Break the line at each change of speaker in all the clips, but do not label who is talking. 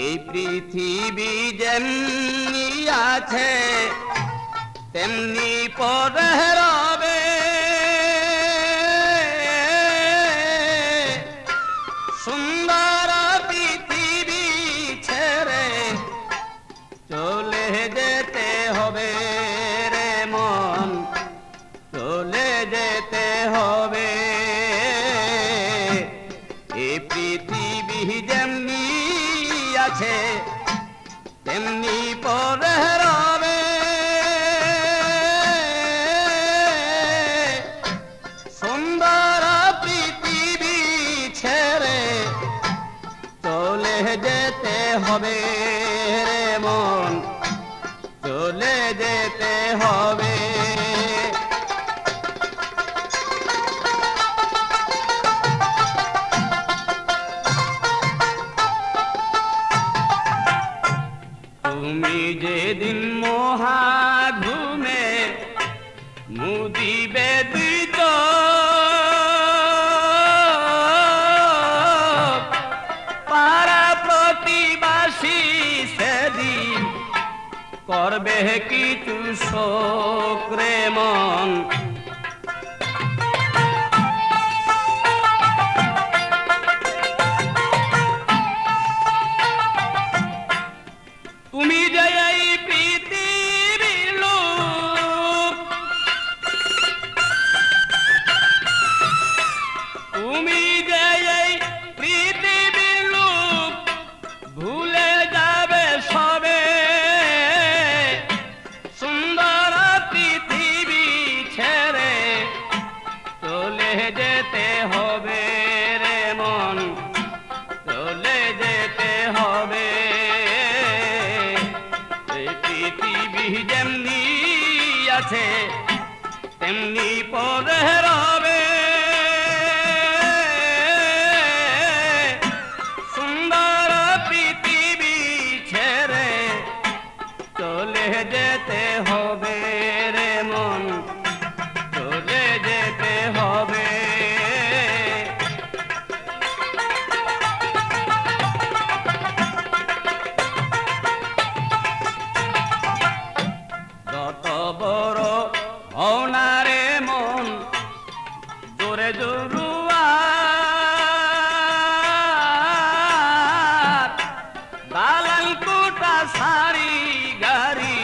এই পৃথিবী যেমনি আছে তেমনি পরে রবে, সুন্দর পৃথিবী ছেড়ে চলে যেতে হবে রে মন, চলে যেতে হবে। এই পৃথিবী যেমনি আছে তেমনি পরে রবে, সুন্দর পৃথিবী ছেড়ে চলে যেতে হবে রে মন, চলে যেতে হবে। তুমি যেদিন মহা ঘুমে মুদিবে দুই চোখ, পাড়া প্রতিবাসী সেদিন করবে কিছু শোক রে মন। তুমি যে এই পৃথিবীর লোক, তুমি যে এই পৃথিবীর লোক, ভুলে যাবে সবে, সুন্দর পৃথিবী ছেড়ে চলে যেতে হবে রে মন, চলে যেতে হবে। পৃথিবী যেমনি আছে তেমনি পরে রবে, সুন্দর পৃথিবী ছেড়ে চলে যেতে হবে রে মন, চলে যেতে হবে। যত বড় হও না রে মন, জোরে জরুয়ার, দালাল কোটা সারি গাড়ি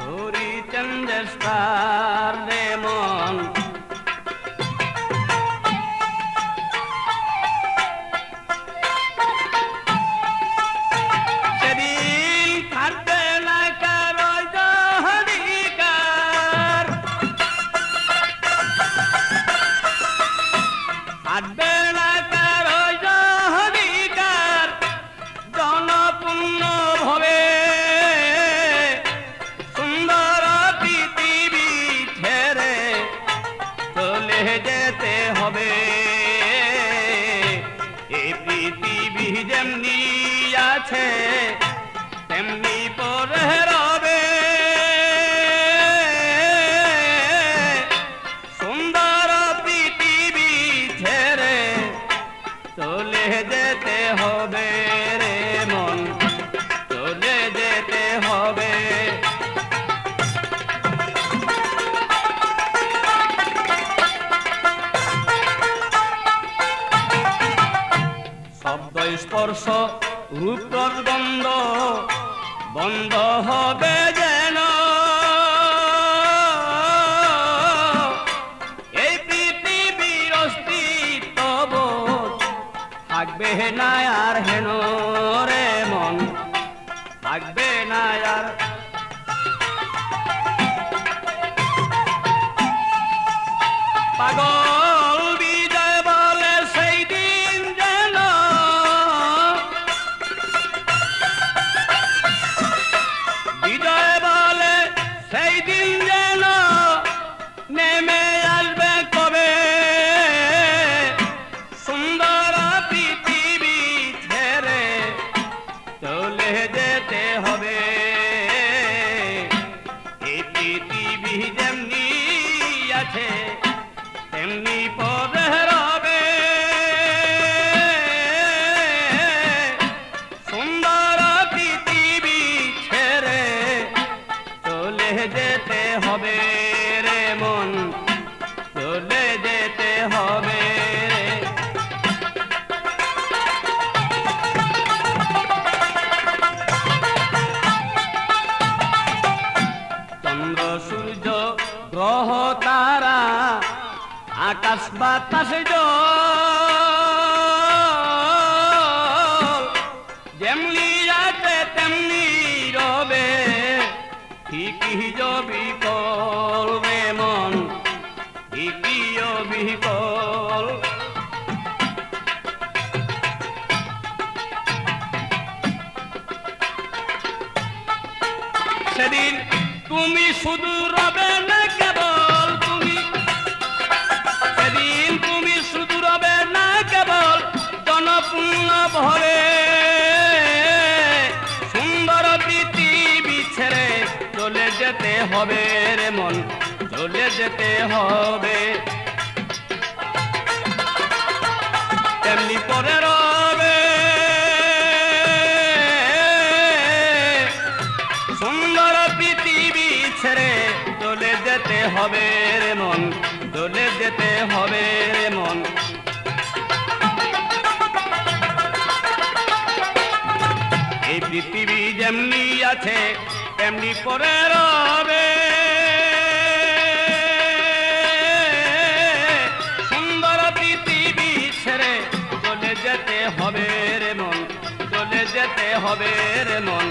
ঘুরি চন্দ্রস্টার রে মন। সেদিন থাকবে না কারো অধিকার, থাকবে না কারো অধিকার, জনপূর্ণ হবে সুন্দর পৃথিবী ছেড়ে চলে যেতে হবে। এই পৃথিবী যেমনি আছে তেমনি পরে রবে, সুন্দর পৃথিবী ছেড়ে চলে যেতে হবে রে মন, চলে যেতে হবে। শব্দ স্পর্শ রূপ গন্ধ বন্ধ হবে যেন, এই পৃথিবীর অস্তিত্ব থাকবে না আর হেন রে মন, থাকবে না আর। পাগল বিজয় বলে সেই দিন যেন, বিজয় বলে সেই দিন যেন নেমে আসবে কবে, সুন্দর পৃথিবী ছেড়ে চলে যেতে হবে। এই পৃথিবী যেমনি আছে তেমনি পরে রবে। আকাশ বাতাস জল যেমনি আছে তেমনি রবে, ঠিকই বিকল রে মন, ঠিকই বিকল। সেদিন তুমি শুধু রবে না কেবল, সেদিন তুমি শুধু রবে না কেবল জনপূর্ণ ভরে, সুন্দর পৃথিবী ছেড়ে চলে যেতে হবে রে মন, চলে যেতে হবে। তেমনি পরে রবে সুন্দর পৃথিবী ছেড়ে চলে যেতে হবে রে মন, চলে যেতে হবে রে মন। এই পৃথিবী যেমনি আছে তেমনি পরে রবে, সুন্দর পৃথিবী ছেড়ে চলে যেতে হবে রে মন, চলে যেতে হবে রে মন।